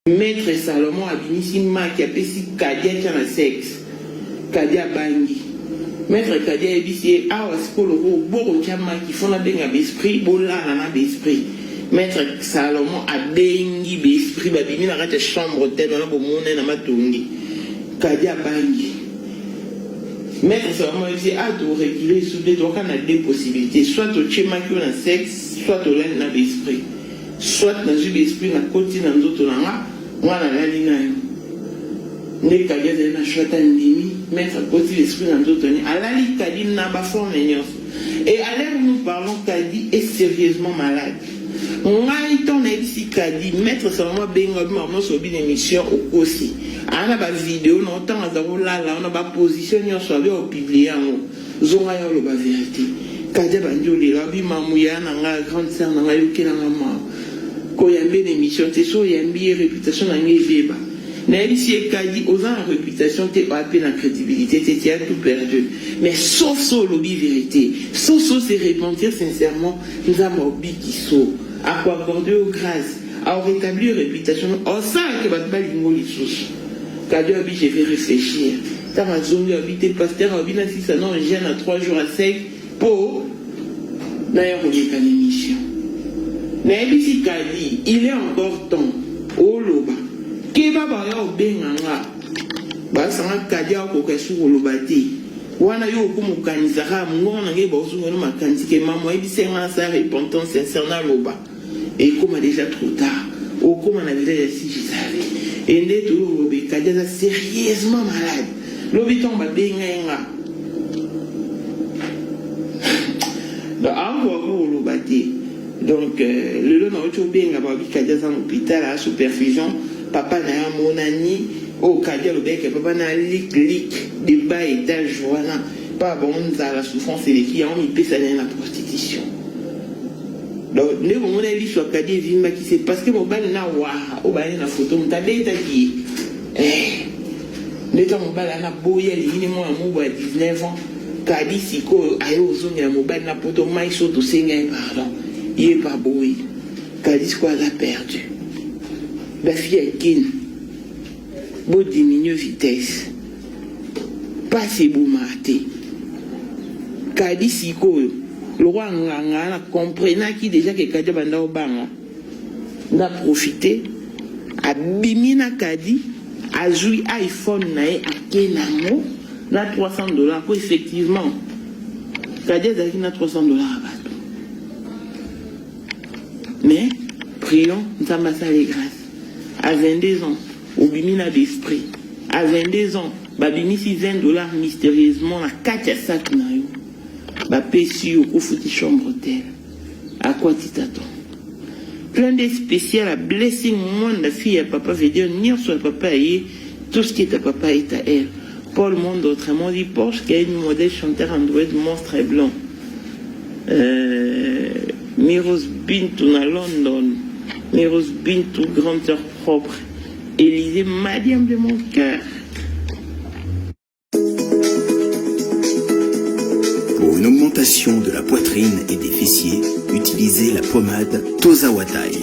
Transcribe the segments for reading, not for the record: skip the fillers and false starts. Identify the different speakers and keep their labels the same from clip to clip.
Speaker 1: Maître Salomon abinisi maki apesi Kadia tia na sexe. Kadia bangi. Maître Kadia ebisi awa sikolo boko tia maki fona benga besprit bolana na besprit. Maître Salomon abengi besprit babimi na kati chambre tellement na bomone na matongi. Kadia bangi. Maître Salomon ebisi a to réguler sous deux donc on a deux possibilités soit to tia maki na sexe soit to lane na besprit. Soit na jus besprit na koti na nzoto na nga mwana lali na yo nde Kadia zali na shota ndimi mettre côté l'esprit dans d'autres alali Kadi na ba forme nyonso et à l'heure où nous parlons Kadi est sérieusement malade ngai ton ebisi Kadi mettre seulement benga bimamo so bi émission au aussi ana ba vidéo no temps azako lala on ba position nyonso abi o publier yango zonga yo lo ba vérité Kadi ba njoli la bimamu ya na nga grande sœur na nga yokela ngama ko yambe l'émission c'est so yambi réputation na ngeba. Ici, Kadi, aux en réputation, tu as la crédibilité, tu as tout perdu. Mais sauf ça, lobby vérité. Sauf ça, c'est repentir sincèrement, nous avons oublié qui sont. À quoi accorder aux grâces, à rétablir réputation. On sait que votre balle est molle sous. Kadi, j'ai fait réfléchir. T'as raison, t'es pasteur, si ça non, gêne à 3 jours à sec pour. D'ailleurs, on est à l'émission. Mais ici, Kadi, il est encore temps. Oh, loba. Keba ba yo benganga ba sanga Kadia ko kesu kolobati wana yo ko mukanisa ha ngona nge ba usunga no makanisi ke mama ebisenga sa repentance sincère na loba et comme déjà trop tard au comme on avait déjà si je savais et nde to lobe Kadia sérieusement malade lobi tomba benga donc encore ko lobati donc le long na to benga ba Kadia dans l'hôpital à sous perfusion. Papa n'a mon ami au Kadia le bec, papa n'a lick de bas étage, voilà. Pas bon, la souffrance et les clients, il peut s'aller dans la prostitution. Donc, nous, on a vu sur Kadia Vima qui c'est parce que mon bal n'a pas au bal la photo, on t'a dit, le temps mon bal n'a pas boyé, il est moins amour à 19 ans. Kadia Siko, aïe aux zones, il a mon bal n'a pas de maïs, saute au Seigneur, pardon. Il est pas boyé. Kadia, quoi, l'a perdu. La fille est kin. Beau diminuer vitesse. Pas c'est beau maté. Kadi siko. Le roi Nganga comprenant qui déjà que Kadi banda au banga. N'a profité. A bimina Kadi. A joué iPhone nae a kenamo. Na $300. Pour effectivement. Kadi a dit na $300 à battre. Mais, prions, nous avons les grâces. À 22 ans, au bimina d'esprit. À 22 ans, babimi si $20 mystérieusement à 4 sacs na yo. Ba péci au koufuti chambre hôtel. À quoi tu t'attends? Plein de spécial à blessing monde la fille à papa veut dire ni sur papa et tout ce qui est à papa est à elle. Paul Monde autrement dit Porsche qui a une modèle chanteur Android monstre et blanc. Miros Bintou na London. Miros Bintou, grande sœur propre. Élisée, Madiam de mon cœur.
Speaker 2: Pour une augmentation de la poitrine et des fessiers, utilisez la pommade Tozawatai.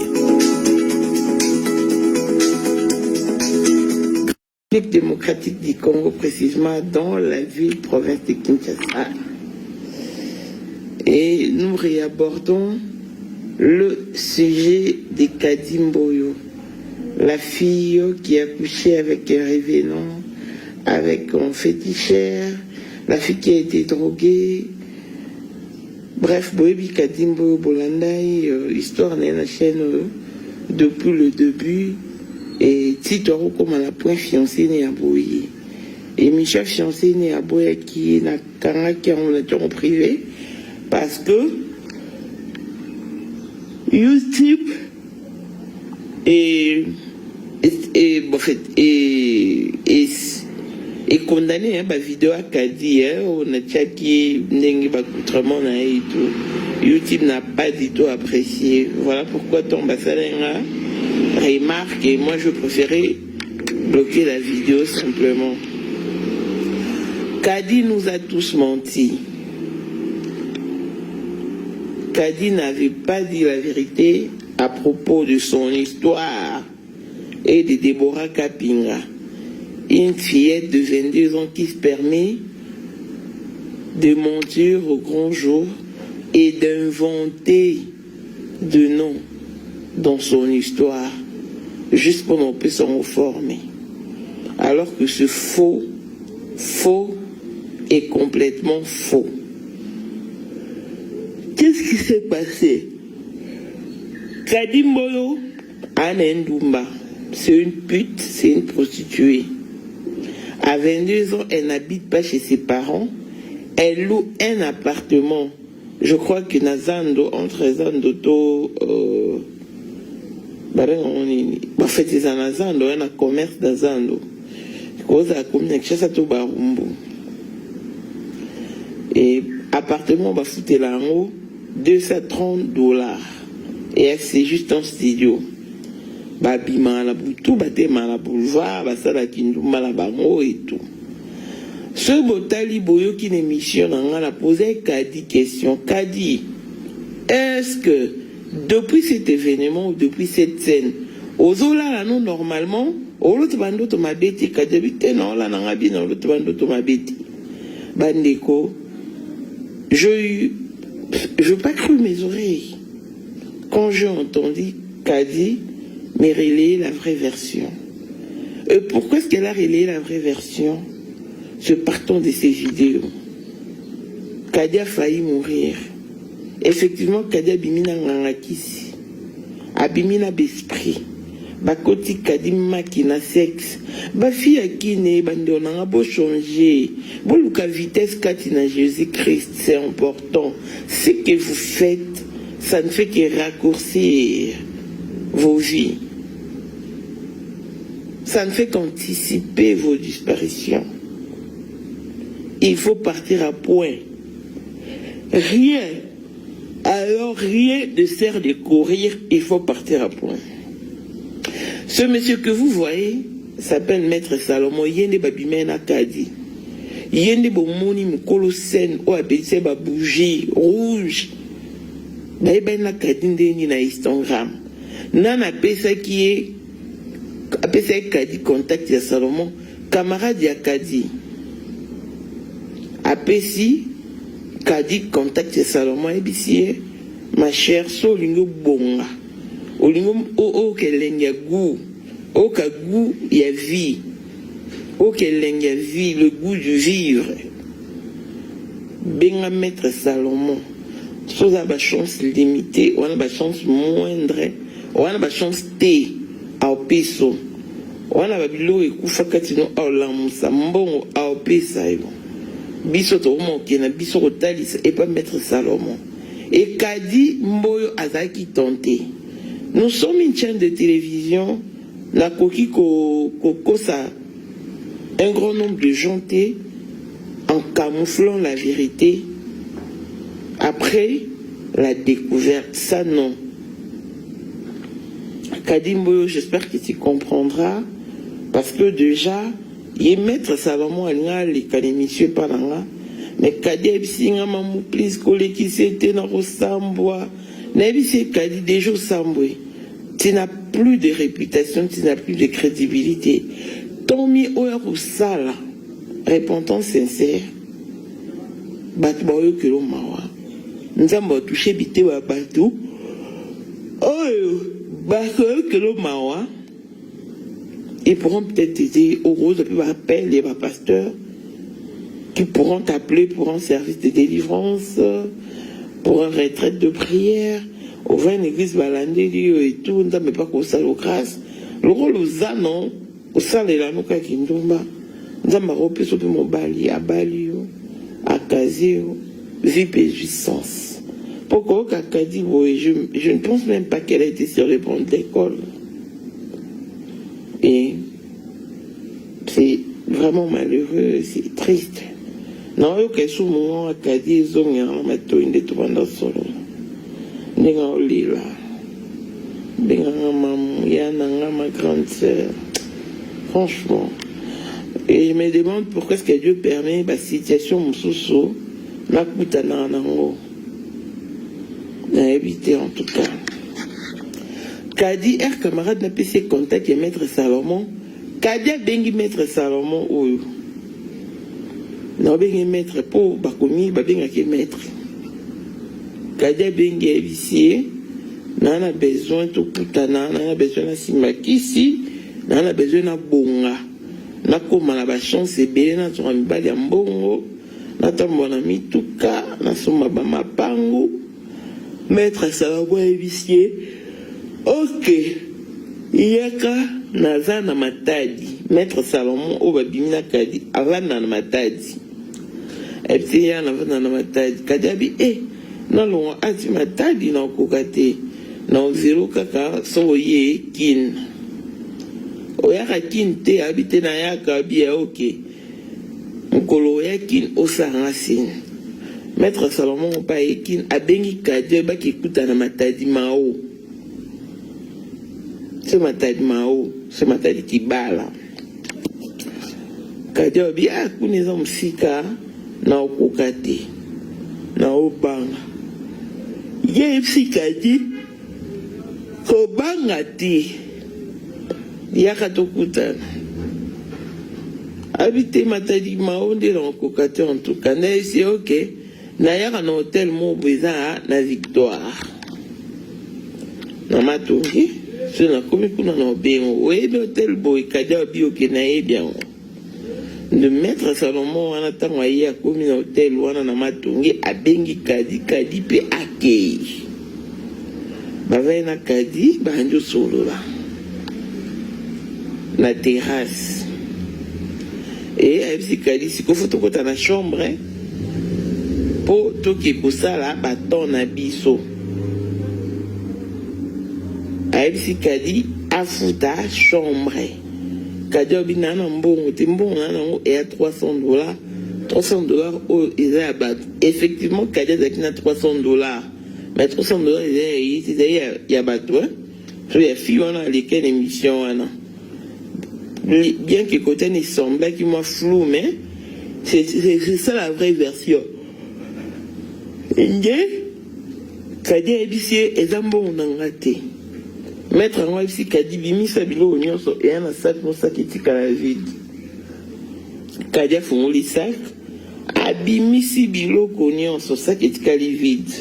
Speaker 1: République démocratique du Congo, précisément dans la ville-province de Kinshasa. Et nous réabordons le sujet de Kadi Mboyo, la fille qui a couché avec un révérend, avec un féticheur, la fille qui a été droguée. Bref, Boebi Kadi Mboyo Bolandai, histoire dans la chaîne depuis le début. Et Titoro comme à la point fiancé né à Boye. Et Michel fiancé né à Boye qui est na Kanga qui est en relation privée. Parce que YouTube est condamné à la vidéo à Kadi, on a tchaki n'engi autrement et tout. YouTube n'a pas du tout apprécié. Voilà pourquoi ton bassalenga remarque et moi je préférais bloquer la vidéo simplement. Kadi nous a tous menti. Kadi n'avait pas dit la vérité à propos de son histoire et de Deborah Kapinga, une fillette de 22 ans qui se permet de mentir au grand jour et d'inventer de noms dans son histoire, juste pour qu'on puisse s'en former. Alors que ce faux est complètement faux. Qu'est-ce qui s'est passé? Kadimbolo, Anne Ndoumba, c'est une pute, c'est une prostituée. À 22 ans, elle n'habite pas chez ses parents. Elle loue un appartement. Je crois que Nazando, entre Zando, en fait, c'est un Nazando, un commerce Nazando. Et appartement, va foutre là en haut, $230. Et c'est juste un studio. Babima la boutou, batema la boulevard, basala kinduma la bango et tout. Ce botali boyo qui n'est mission, on a posé Kadi question. Kadi, est-ce que depuis cet événement ou depuis cette scène, aux ola là non normalement, au l'autre bando to mabeti, Kadi habite non là n'angabi non l'autre bando to mabeti. Bandeko, je n'ai pas cru mes oreilles quand j'ai entendu Kadi mais relayer la vraie version. Et pourquoi est-ce qu'elle a relayé la vraie version? Se partant de ces vidéos. Kadi a failli mourir. Effectivement, Kadi a bimina ngangakisi. A bimina besprit. Bakoti Kadi makina sexe. Ba fille à qui ne bandona beau changer. Bon luka vitesse katina Jésus-Christ, c'est important. Ce que vous faites, ça ne fait que raccourcir vos vies. Ça ne fait qu'anticiper vos disparitions. Il faut partir à point. Rien, alors rien ne sert de courir, il faut partir à point. Ce monsieur que vous voyez s'appelle Maître Salomon, Yende Babimena Kadi. Yende Bomoni Mukolo Sen, ou appelé ba bougie rouge. Naïbena Kadi Ndeni na Instagram. Nana pesa qui est apesa Kadi contact ya Salomon, camarade ya Kadi. Apesi Kadi contact ya Salomon ebisiye ma chère so lingo bonga. Olingo o kelenga goût, o ka goût ya vie. O kelenga vie, le goût du vivre. Benga Maître Salomon. Chose à ba chance limitée, on a ba chance moindre. On a ba chance T au peso. On a ba bilo ekufa katino au lamusa mbongo au pesa ebo. Biso to moke na biso kotalisa et pas Maître Salomon. Et Kadi Mboyo azaki tenté. Nous sommes une chaîne de télévision la koki kokosa un grand nombre de gens en camouflant la vérité après la découverte. Ça non. Kadimbo, j'espère que tu comprendras, parce que déjà, il est Maître Salomon à l'émission par là, mais Kadi Singa Mamou, please, qui s'était dans le Sambois, Nabi Kadi déjà au Samboué. Tu n'as plus de réputation, tu n'as plus de crédibilité. Tant mieux au sala, répondant sincère, Batboyo que l'on mawa. Nous avons touché bité ou batou. Oh, Batboyo que l'on mawa. Ils pourront peut-être aider au rose, puis appel les pasteurs qui pourront t'appeler pour un service de délivrance, pour une retraite de prière, au vin église balandé et tout, mais pas qu'au salle au grâce. Le rôle aux non, au salle et la nouka qui nous va. Nous avons repris sur mon bali, à Bali, à Kazio, vie puissance. Pourquoi Kadi, je ne pense même pas qu'elle a été sur les bancs de l'école. Et c'est vraiment malheureux, c'est triste. Non, il y a un moment à Kadi, ils ont un tout pendant solo. Ils ont un lit là. Ils ont ma grande sœur. Franchement. Et je me demande pourquoi est-ce que Dieu permet la situation Moussoussou, la Koutana Nango. À éviter en tout cas. Kadi er camarade n'a pas ses contacts et maître Salomon. Kadi a bengi maître Salomon ou non bengi maître pour bakomi ba benga ki maître. Kadi a bengi huissier. Nana besoin de kutana, nana besoin de simakisi, nana besoin de bonga. Na koma na ba chance ebele na tsoka mibali ya mbongo, na tambona mituka, na soma ba mapangu. Maître Salomon huissier. Ok. Yaka naza na matadi. Maître Salomon o babimi na kadi avana na matadi. Epti ya na vana na matadi. Kadi abi na longa ati matadi na kokate. Na ozero kaka so ye kin. Oyaka kin te habite na yaka bia ok. Mkolo ya kin osanga sin. Maître Salomon pa ye kin abengi kadi ba ki kuta na matadi mao. C'est matadi mao, c'est matadi kibala. Kadi obi akuneza musika na okukate na obanga. Ye psikadi ko banga ti yaka tokutana. Habite matadi mao ndela okukate en tout cas. Na c'est ok. Na yaka na hotel mo beza na Victoire. Na matungi. Je n'ai pas pu nous bien. Oui, l'hôtel boy, Kadia bio qui n'a bien. Le maître Salomon, on attend à y a commis l'hôtel, on a matungi, a bengi Kadi, Kadi pe akei. Bavai na Kadi, banjo solo là. La terrasse. Et avec si Kadi, si qu'on faut tout dans la chambre, pour tout qui pour ça là, bâton na biso. Aïbisi Kadi afuta chambre. Kadi obi nana mbongo te mbongo nana et à $300. $300 au ils a abat. Effectivement Kadi a na $300. Mais $300 ils y a battu. So il y a fille on a lesquelles émission ana. Bien que côté ne semblait qu'il m'a flou mais c'est ça la vraie version. Nge Kadi aïbisi ezambo nangate. Maître en ici Kadi bimi sabilo nyonso et un sac no sac etikala vide. Kadi afungoli sac abimi si biloko nyonso sac etikali vide.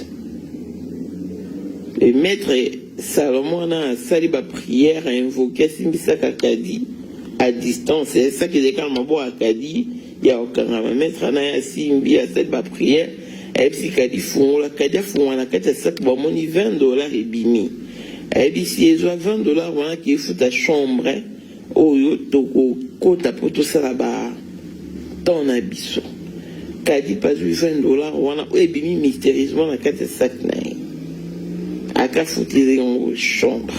Speaker 1: Et maître Salomon a sali ba prière invoquer simbisaka Kadi à distance. C'est ça qui est quand même bon à Kadi. Il y a aucun maître na ya simbi a sali ba prière et puis Kadi fungola Kadi afungola kati sac ba moni $20 et bimi. Et puis si ils ont $20 voilà qui fout ta chambre au toko kota pour tout ça là-bas ton abisso Kadi pas eu $20 voilà et bimi mystérieusement la carte sac naï à ka foutir en chambre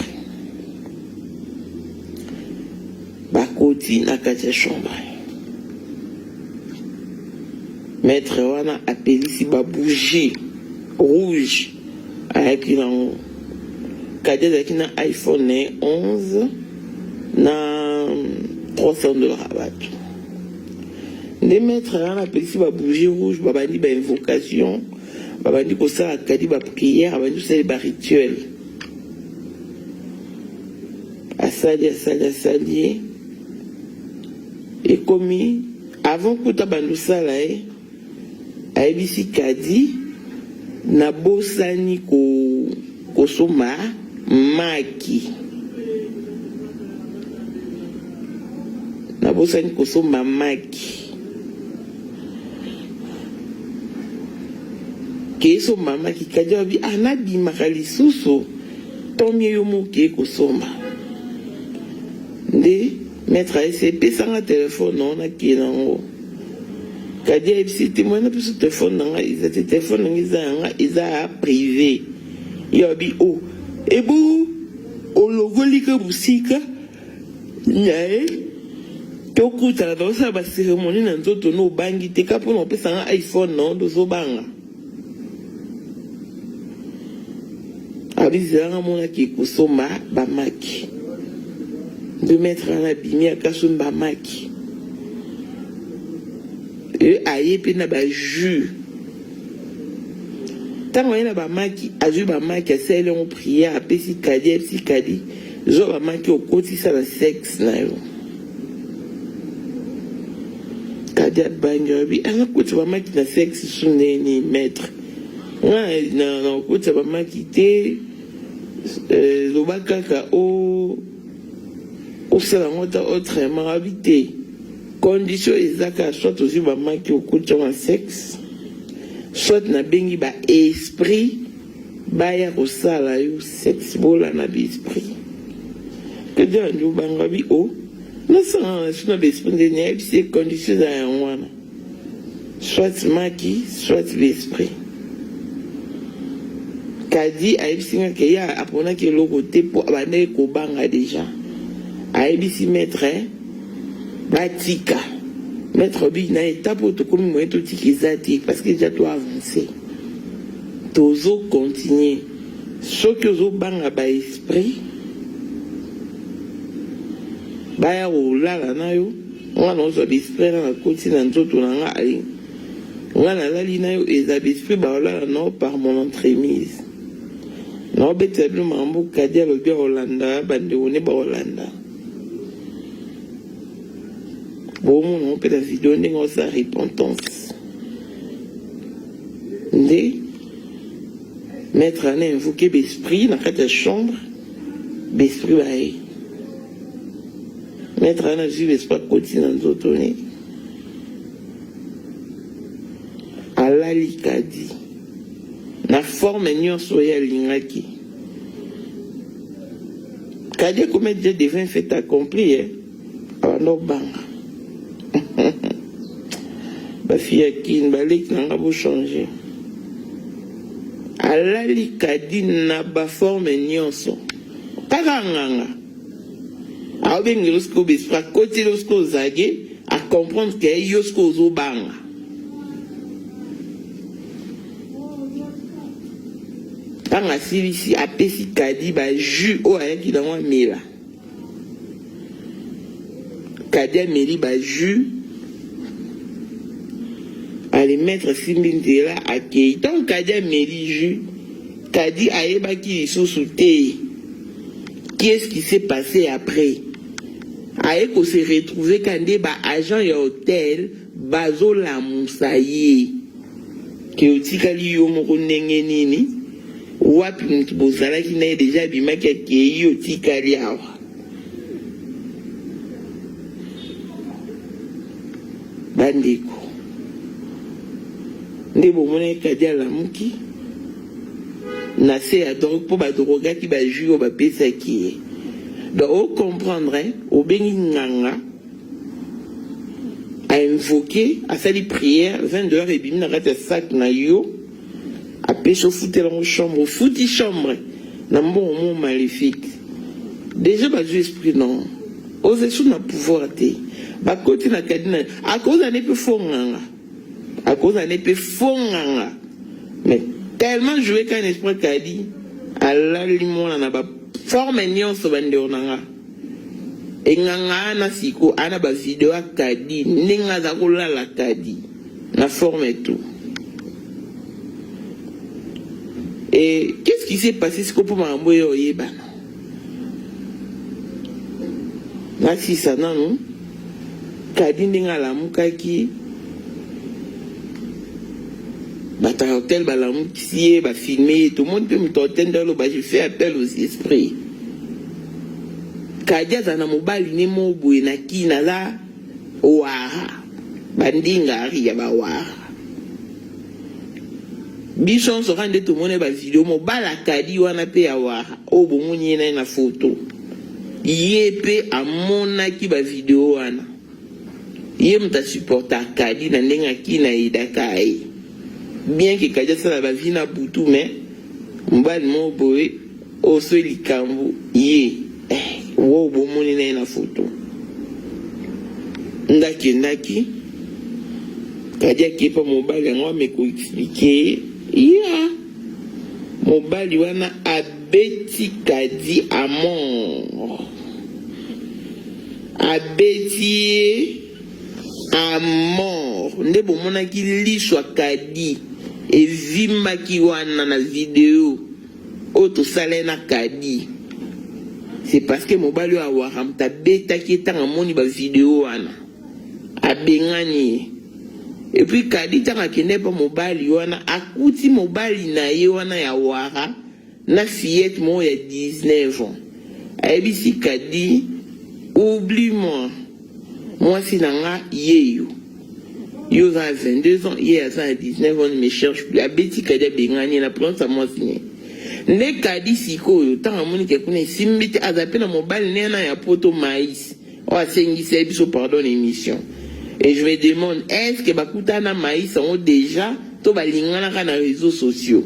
Speaker 1: ba koti na carte chambre maître wana appelé si ba bougie rouge avec une Kadi avec un iPhone 11 na $300 rabat. Les maîtres on appelle ici ba bougie rouge, ba bandi ba invocation, ba bandi ko ça Kadi ba prière, ba bandi ça ba rituel. Asali. Et commis avant que ta bandu ça là a ici Kadi na bosani ko soma maki na bosani kosomba maki keso mama ki Kadi abi anabimaka lisusu tomie yo moke kosomba nde maître ese pesanga telefone na kinango Kadi ebisi témoin plus téléphone nanga iza téléphone nanga iza privé yo abi o ebu ologolika busika nyae tokuta na sa ba cérémonie na nzoto no bangi te kapo no pesa iPhone no dozo banga abizanga mona ki kusoma ba maki de mettre na bimi akasumba maki e aye pe na ba jus tant on a ba maki azu ba maki a sele on prière a pesi kadi zo ba maki au côté ça la sexe na yo kadi bangabi ana côté ba maki na sexe sunne ni maître na côté ba maki te zo ba kaka o sala ngota autrement habité condition ezaka soit aussi ba maki au côté en sexe soit na bengi ba esprit ba ya kosala yo sexe bola na bi esprit que Dieu nous bangabi o na sa na bi esprit de ne c'est condition za wana soit maki soit l'esprit kadi aibsinga ke ya apona ke loko te po abane ko banga déjà aibisi maître batika Maître Bi na étape où tu comme moi tout tikizati parce que déjà dois avancer. Tozo continuer. Ce que zo banga ba esprit. Ba ya olala na yo. On a zo l'esprit na côté na nzoto na nga ali. On a la li na yo eza l'esprit ba olala no par mon entremise. Na obetelu mambo kadia lo bi Hollanda bande one ba Hollanda. Bon, on peut la vidéo dans sa repentance. Mettre en invoquer l'esprit dans la chambre, l'esprit va y. Mettre en agir l'esprit continue dans d'autres. Allah l'ikadi. La forme n'y soya l'ingaki. Kadi comme Dieu devient fait accompli, alors banga. Ba fille qui balek nanga bo changer alali kadi na ba forme nyonso kaka nganga a bengi losko bespra côté losko zage a comprendre que yosko zo banga tanga silisi a pesi kadi ba jus o ayaki na wa mela kadi a meli ba jus les maîtres Simbindela à qui donc Kadia Méliju Kadi Aeba qui sont sautés. Qu'est-ce qui s'est passé après? Aeko s'est retrouvé quand des agents et hôtel Bazo la Moussaye qui au tikali yo moko ndenge nini wapi mtu bozala qui n'a déjà bimaki qui yo tikali awa bandeko ndebo mona Kadia la muki na se ya drogue pour ba droga qui ba jus ba pesa qui donc on comprendrait au bengi nganga à invoquer à faire des prières 22h et bimina rate sac na yo à pêcher foutre dans chambre fouti chambre na bon mot maléfique déjà ba esprit non ose sous na pouvoir te ba côté na kadina à cause d'un peu fonganga à cause d'un peu fonganga mais tellement joué qu'un esprit kadi à la limon na ba forme nyonso bande onanga enganga na siko ana ba video kadi ninga za kulala kadi na forme tout. Et qu'est-ce qui s'est passé ce pour mambo yo yeba na si sana no kadi ninga la mukaki bata hotel balamu kisie ba filmer tout le monde peut me tenter dans le bas je fais appel aux esprits Kadia zana mobali ne mobu na kina la wara bandinga ari ya ba wara bison so rende tout le monde ba vidéo mobala Kadi wana pe ya wara o bomunye na photo yepe amona ki ba vidéo wana ye mta supporter Kadi na ndenga kina idakai bien que Kadia sala ba vina butu mais mbali moboe o so likambu ye wo bomoni na photo ndaki Kadia kipa mobali ngo me ko expliquer ya mobali wana abeti Kadi à mort abeti à mort nde bomona ki liswa Kadi et vimaki wana na vidéo auto salena kadi c'est parce que mobali wa waram ta beta ki tanga moni ba vidéo wana abengani et puis kadi tanga kende pa mobali wana akuti mobali na ye wana ya wara na fillette mo ya 19 ans abisi kadi oublie-moi moi si nanga yeyo yo a 22 ans hier à 19 ans ne me cherche plus abeti kadi bengani na prendre sa moi signé ne kadi sikoyo tanga moni ke kuna simbiti azape na mobile nena ya poto maïs o asengisa biso pardon émission et je me demande est-ce que bakutana maïs ont déjà to balingana na réseaux sociaux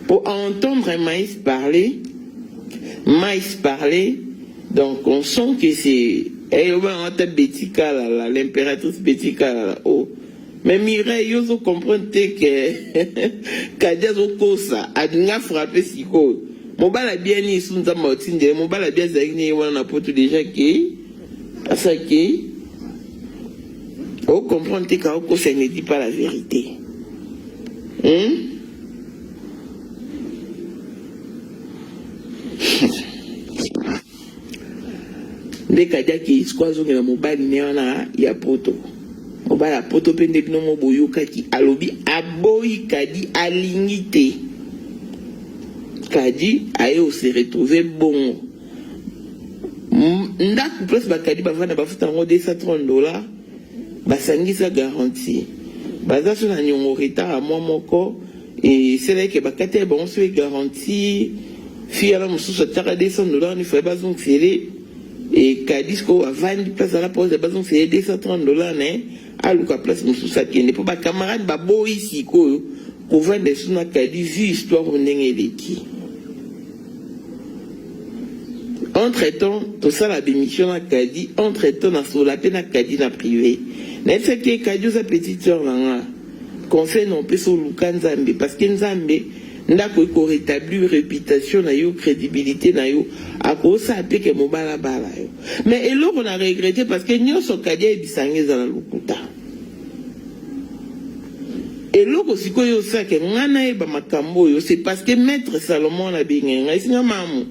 Speaker 1: pour entendre maïs parler donc on sent que c'est l'impératrice Betika oh mais Mireille yo comprendre que Kadia zo kosa adinga frapper siko mobala bien ni sunza motinde mobala bien zagini wana poto déjà que ça que on comprend que ça ne dit pas la vérité nde Kadia ki iskwazo ngela mobali ne wana ya poto mobala poto pende bino mo boyokaki alobi aboyi kadi alingite kadi ayo se retrouver bon ndaku plus bakadi bavana bafuta ngo $230 basangisa garantie baza so na nyongo retard à moi moko et c'est là que bakate bon so garantie fia la mususu taka $200 ni fa bazon fere et kadisco a 20 place à la pause de bazon fere $230 né aluka place mususu akende po ba camarade ba boyi siko ko vendre suna kadi vu histoire ndenge leki. Entre-temps, tout ça la démission à Kadi, entre-temps, na sur la peine à Kadi na privé. N'est-ce que Kadi sa petite sœur là, conseil non plus sur Luka Nzambe, parce que Nzambe n'a ko rétablir réputation na yo, crédibilité na yo, à cause ça apé que mobala bala yo. Mais et là on a regretté parce que nyo so Kadi e bisange za la lukuta. Et là aussi ko yo sa ke ngana e ba makambo yo, c'est parce que maître Salomon na binga, isinga mamu.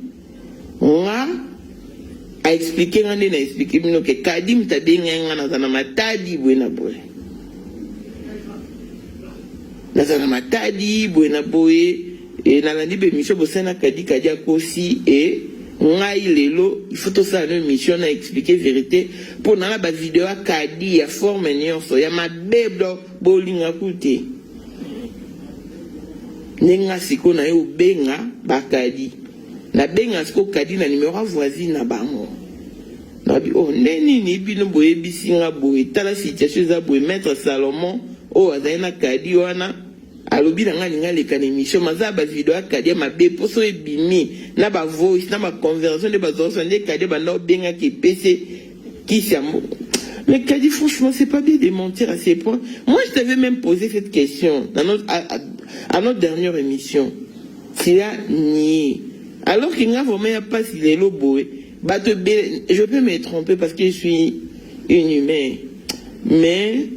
Speaker 1: On a expliqué, on a expliqué que Kadim t'a dit que matadi buena boy. Nazana matadi buena boy et na landi be mission bosana kadi kadi akosi et ngai lelo il faut tout ça une mission à expliquer vérité pour na la vidéo kadi ya forme nyonso ya mabebdo bolinga kuti. Nenga siko na yo benga bakadi. Na benga sko kadi na numéro voisine na bango. Na bi oh neni ni bino boye bisinga boye tala situation za boye maître Salomon o azaina kadi wana alobi na ngani ngale kana émission maza ba vidéo kadi ma be poso ebimi na ba voice na ba conversation de ba zoso ne kadi ba no benga ki PC qui siamo. Mais kadi franchement c'est pas bien de mentir à ces points. Moi je t'avais même posé cette question dans à notre dernière émission. C'est là ni alors qu'il n'y a vraiment pas si les lobos, je peux me tromper parce que je suis inhumain. Mais,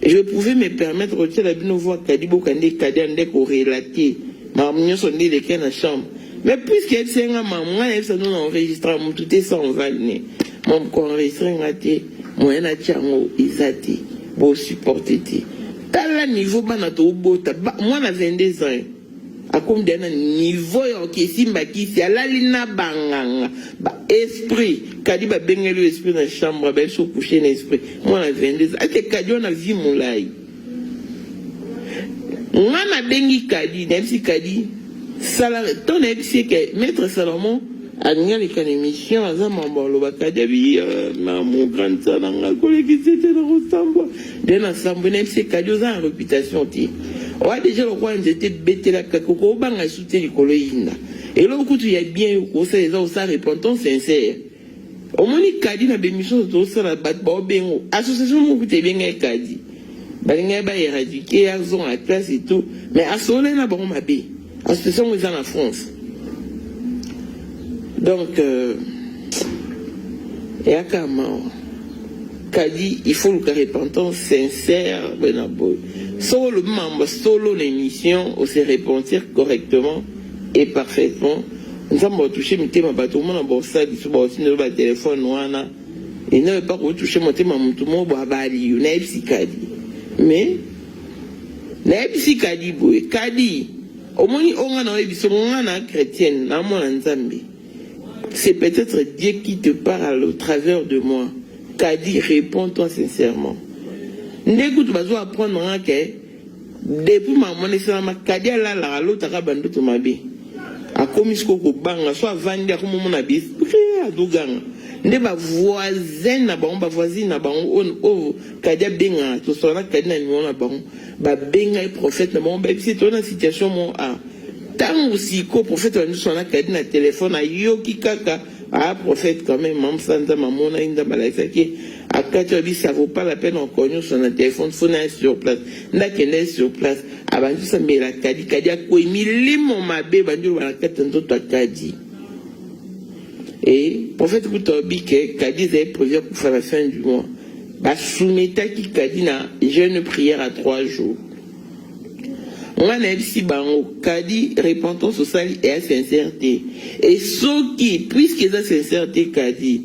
Speaker 1: je pouvais me permettre de retirer la binovoie Kadibo Kandé Kadiande corrélaté. Maman sont dit les dans la chambre. Mais puisqu'elle s'est un maman, elle s'est enregistré, tout est sans valner. Mon enregistré un raté, moi un attiango, isati, beau supporter. Tala niveau banato bota moi na 22 ans à combien de niveau qui simba qui si alalina banganga ba esprit kadi ba bengelo esprit na chambre ba so coucher na esprit moi na 22 ans ate kadi on a vie molai ngana bengi kadi même si kadi salarié ton ex que maître Salomon a gagné les émissions à Zamambolo Bakadabi ma mon grand ça dans la collègue c'était dans ensemble de l'ensemble même c'est cadeau en réputation ti ouais déjà le roi était bêté la kakoko banga soutien du coloïna et là où tu y a bien au ça ça répondant sincère au moins il kadi na bémission de ça la bat ba bengo association mo kuté bien kadi balinga ba éradiquer à zone à classe et tout mais à soler na bon mabé association ils en France. Donc, et à Kamao, Kadi, il faut le repentance sincère, solo le membre, solo l'émission, on se repentir correctement et parfaitement. Nous avons touché mon thème, tout le monde a bossé, il a aussi le téléphone, et n'a pas touché mon thème, tout le monde a bali, on a psychadi. Mais, on a psychadi, Kadi, au moins, on a chrétienne, on a Nzambi. C'est peut-être Dieu qui te parle au travers de moi. Kadi, réponds-toi sincèrement. N'écoute pas, apprendre que depuis ma monnaie, Kadi a la l'autre a bandé to ma bé. A commis ce qu'on banga, soit vendu à comme mon habit, à Douganga. Ne ba voisin na bon, ba voisine na bon, on Kadi a benga, tout ça, Kadi na nuon na bon, ba benga et prophète na bon, c'est ton situation mon a. Tant aussi qu'au prophète nous son a Kadi na téléphone à Yoki Kaka. Ah, prophète, quand même, maman, Santa, maman, Inda, Malaisaki, à 4 bis, ça vaut pas la peine, on connaît sur un téléphone, faut aller sur place, n'a qu'elle est sur place, avant tout ça, mais la Kadi, Kadi, a quoi, mon mabé, bandu, la 4 ans, Kadi. Et, prophète, Koutobi, Kadi, avait prévu pour faire la fin du mois. Bah, soumettez qui Kadi, na, jeûne prière à 3 jours. On a dit Kadi, repentance au sali et à sincérité. Et ceux qui, puisqu'ils ont sincérité, Kadi,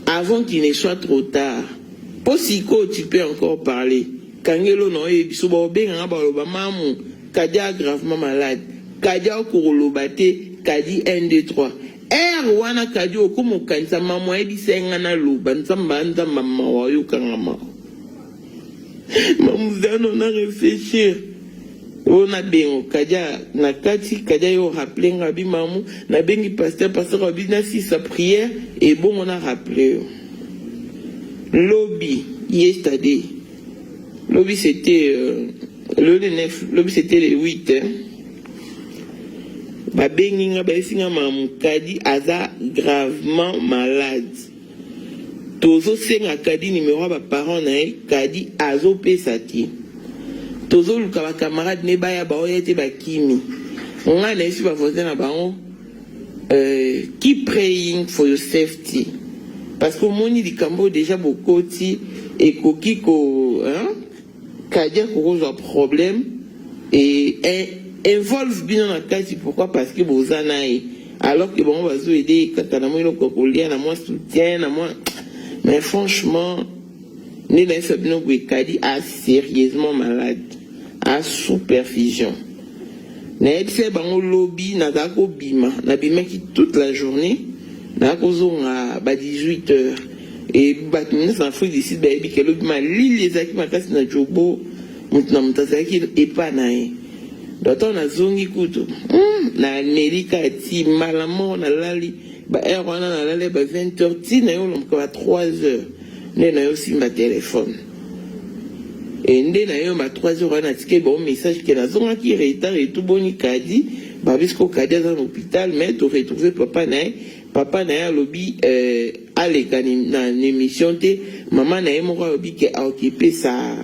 Speaker 1: avant qu'il ne soit trop tard, pour si tu peux encore parler. Kangelo no ebisuba obenga baloba mamu, Kadi a gravement malade. Kadi a korolobate, Kadi 1, 2, 3. Wana Kadi okumu kanisa mamu ebisenga na luba, nzamba mama wayo kangama. Mamu zano na réfléchir. On a bien Kadia na kati Kadia yo rappelé ngabi mamu na bengi pasteur abi na si sa prière et bon on a rappelé lobby yesterday lobby c'était le 9 lobby c'était le 8 hein ba bengi ngabi singa mamu Kadi aza gravement malade tozo senga Kadi numéro ba parents na Kadi azo pesati Tozo luka ba camarade ne baya ba oyete ba kimi. On a laissé ba voisin na bango keep praying for your safety. Parce que moni di kambo déjà bokoti et kokiko hein Kadia ko un problème et involve bien dans la case pourquoi parce que bozanaï alors que bon va zo aider katana mo lo kokolia na moi soutien na moi mais franchement ne laisse pas nous Kadi a sérieusement malade. À sous-perfusion. N'aide bango lobby na dako bima na bima qui toute la journée na kozonga ba 18h et ba tuna sans fruit d'ici baby que lobby ma li les aki makasi na jobo mutna mutazaki et pas nae d'autant na zongi kuto na Amerika ti malamo na lali ba erwana na lali ba 20h ti na yo lomka ba 3h ne na yo simba téléphone. Et ndé na yo ma 3 heures na tike bon message que la zone qui retard et tout boni Kadi ba bisko Kadi dans l'hôpital mais tu retrouver papa na lobby ale kani na émission te maman na mo lobby que a occupé sa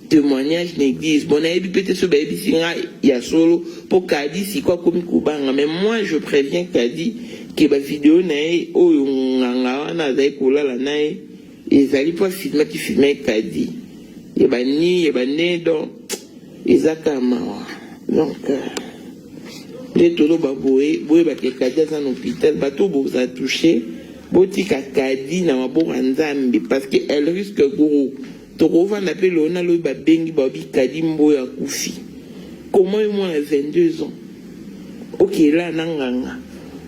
Speaker 1: témoignage n'existe bon na bi peut-être ce baby singa ya solo pour Kadi si quoi comme kubanga mais moi je préviens Kadi que ba vidéo na o nganga na za kola la na ezali pas filmer qui filmer Kadi Yebani, donc, Isakama. Donc, les tolo baboué, boué baké Kadi dans l'hôpital, bateau vous a touché, botika Kadi na mabo Nzambi, parce qu'elle risque gros. Toro va l'appeler Lona lo babengi babi Kadi mboya koufi. Comment moi à 22 ans? Ok, là, nanganga.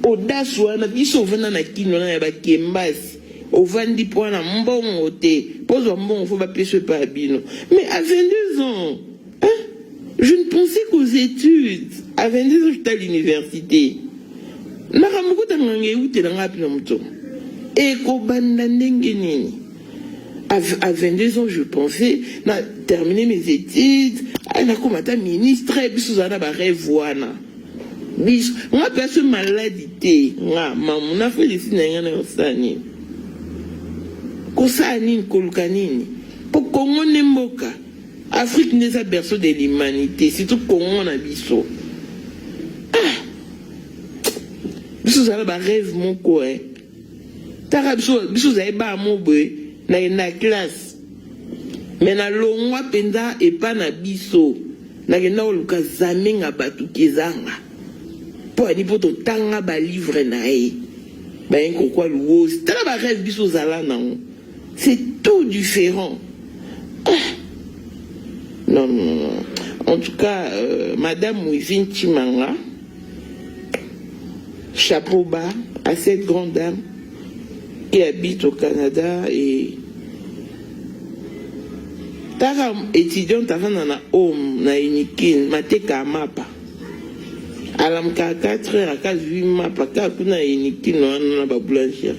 Speaker 1: Audace wana, biso vana na kino na yaba kembasi. Au vandi pour un bon côté, pose un bon, faut pas pêcher par bino. Mais à 22 ans, hein, je ne pensais qu'aux études. À 22 ans, j'étais à l'université. Naramuko tangange ou te langa plomoto. Et kobandandengenini. À 22 ans, je pensais, na terminé mes études, na komata ministre, bisuzana ba rêvoana. Bis, moi personne maladité, nga mamuna fait les signes na yosani. Kosa nini koluka nini po Congo nemboka Afrique n'est pas berceau de l'humanité surtout Congo na biso biso za ba rêve moko tara biso za ba mobe na classe mais na longwa penda et pas na biso na kenda oluka zamenga batu kezanga po ani poto tanga ba livre na e ba enko kwa luosi tala ba rêve biso zala na c'est tout différent. Non, non, non. En tout cas, Madame Mouivine Chimanga, chapeau bas à cette grande dame qui habite au Canada et tara étudiante avant na home na unikin mateka mapa alam ka 4 heures à 8 mapa ka kuna unikin na ba boulangerie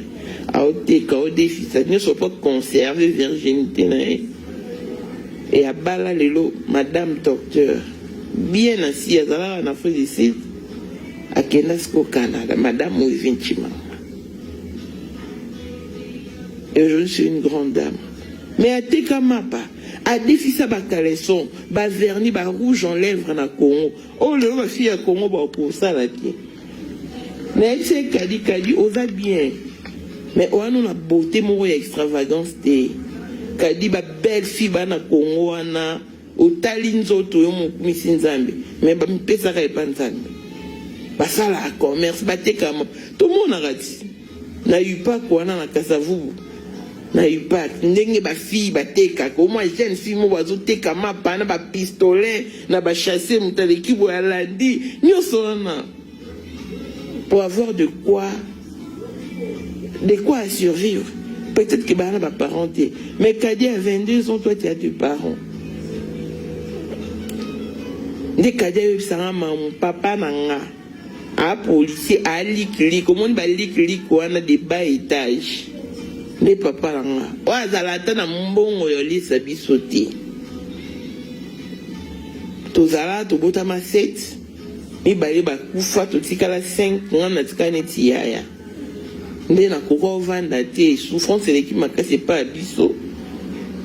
Speaker 1: a oteka au défi ça ne soit pas conserver virginité na et à bala lelo Madame Docteur bien assis à la na Afrique du Sud à Kenasko Canada Madame Mouivine Chimanga. Et je suis une grande dame. Mais à Tekamapa, à défi ça ba caleçon, ba vernis, ba rouge en lèvres na Congo. Oh le ma fille à Congo ba pour ça là qui. Mais c'est kadi osa bien. Mais on a une beauté moro extravagance de kadi ba belle fille ba na Congo ana au talinzo to yo mo misinzambe. Mais ba mpesa ka epanzambe. Ba sala commerce ba Tekamapa. Tout le monde a dit. Na eu pas quoi na Kasavubu. Na pas ndenge ba fille ba teka ko moi jeune fille mo bazo teka mapa na ba pistolet na ba chasser mutaleki bo alandi nyoso na pour avoir de quoi survivre. Peut-être que ba na ba parenté mais Kadi à 22 ans toi tu as deux parents ndé Kadi a eu ça mon papa nanga a policier a likli comment ba likli ko na des bas étages. Les papas langa wazalata na mbongo yolisa bisoti tozala tobota ma 7 mibale bakufa totikala 5 ngana tikane tiyaya nde na koko vanda te souffrance eleki makasi pa biso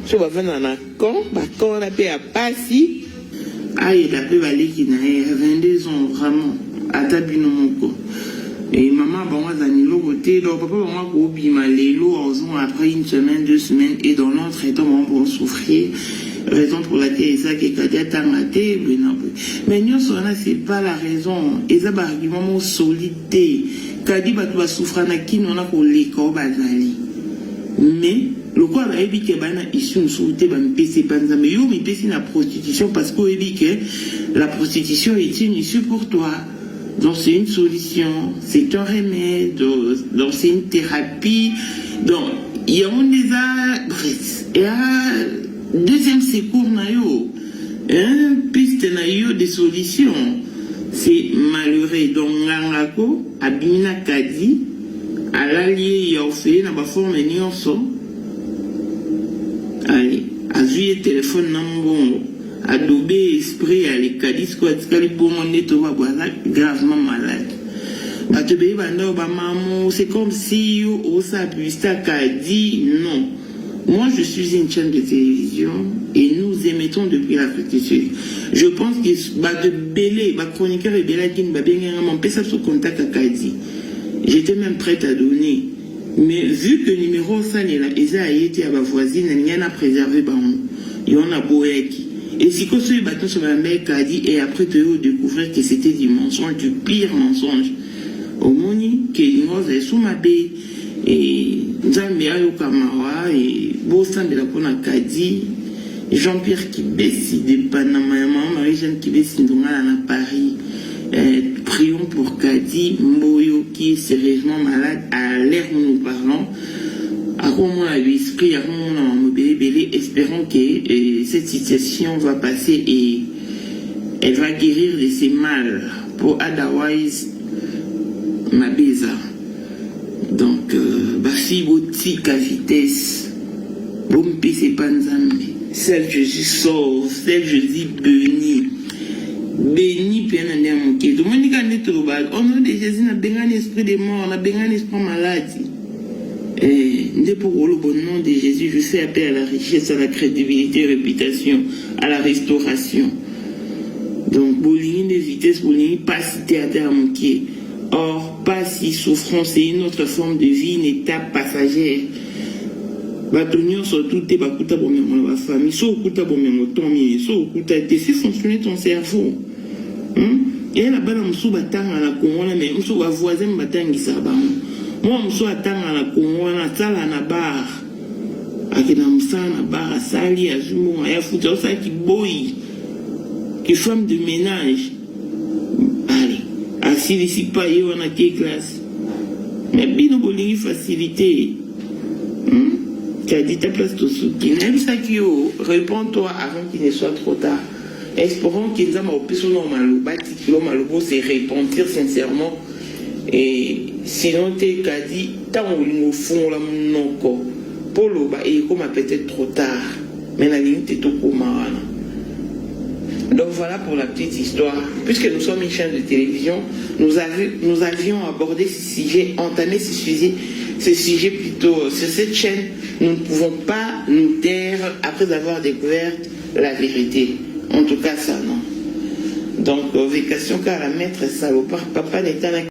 Speaker 1: so bavanda na camp bakamp na pe ya pasi ayeda pe baleki na ye 22 ans vraiment ata bino moko. Et maman, bon, on a côté, donc papa, on a oublié les lots, après une semaine, 2 semaines, et dans l'autre, et donc, on va souffrir. Raison pour laquelle ça qui est tangaté, mais nous, c'est pas la raison. Et ça, argument solide. Kadi, bah, tu vas souffrir, qui n'en a pour les corps, bazali. Mais, le quoi, bah, et puis, que, bah, ici, nous souhaitons, bah, m'pèse pas, mais yo, m'pèse la prostitution, parce qu'on dit que la prostitution est une issue pour toi. Donc c'est une solution, c'est un remède, donc c'est une thérapie. Donc il y a un deuxième secours nayo, un piste nayo de solutions. C'est malheureux. Donc ngangako abina kadi alali ya ofé na ba forme nyonso. Allez, azuye téléphone na mbongo. Adoubé esprit à l'écadis quoi tikali pour mon neto va gravement malade. Batobé bando ba maman c'est comme si au sa puista kadi non. Moi je suis une chaîne de télévision et nous émettons depuis l'Afrique du Sud. Je pense que ba de belé ba chroniqueur et beladine ba bien mon pesa sous contact à Kadi. J'étais même prête à donner. Mais vu que numéro ça n'est là Eza a été à ma voisine n'y en a préservé ba on. Il y en a boéki. Et si qu'on se battu sur la mec a dit, et après tu as découvert que c'était du mensonge, du pire mensonge. Au moni, que nous est sous ma baie, et Zambia au Kamara, et Bossan de la Pona Kadi, Jean-Pierre qui baisse de Panama, Marie-Jeanne qui baisse de à Paris. Prions pour Kadi, Mboyo qui est sérieusement malade, à l'ère où nous parlons. À comment l'esprit, à comment on belé, espérons que cette situation va passer et elle va guérir de ses mal pour otherwise ma beza. Donc, si boutique à vitesse, bon c'est pas nzambe. Celle Jésus sauve, celle Jésus béni. Béni bien en mon tout le monde dit que au nom de Jésus, on a bien un esprit de mort, on a bien un esprit maladie. Et pour le bon nom de Jésus, je fais appel à la richesse, à la crédibilité, à la réputation, à la restauration. Donc, bouline de vitesse, bouline pas si théâtre à manquer. Or, pas si souffrance, c'est une autre forme de vie, une étape passagère. bato nyonso tout te bakuta bomengo na bafamille so okuta bomengo tomi so okuta te si fonctionner ton cerveau et na bana mosusu batanga na Congo na mais mosusu bavoisin batangisa bango moi mosusu atanga na Congo na sala na bar akina mosala na bar asali azumbonga ya futa osalaki boyi ki femme de ménage allez asilisi pa ye wana ke classe mais bino bolingi facilité tu as dit ta place tout souki même ça qui réponds-toi avant qu'il ne soit trop tard. Espérons qu'ils aient au plus long malobati kilo malobo se repentir sincèrement et sinon t'es qu'a dit tant au fond la monoko polo ba et comme peut-être trop tard mais la ligne t'es tout comme donc voilà pour la petite histoire. Puisque nous sommes une chaîne de télévision, nous avions abordé ce sujet, entamé ce sujet plutôt sur cette chaîne. Nous ne pouvons pas nous taire après avoir découvert la vérité. En tout cas, ça, non. Donc, vacation car la maître salopard, papa n'est pas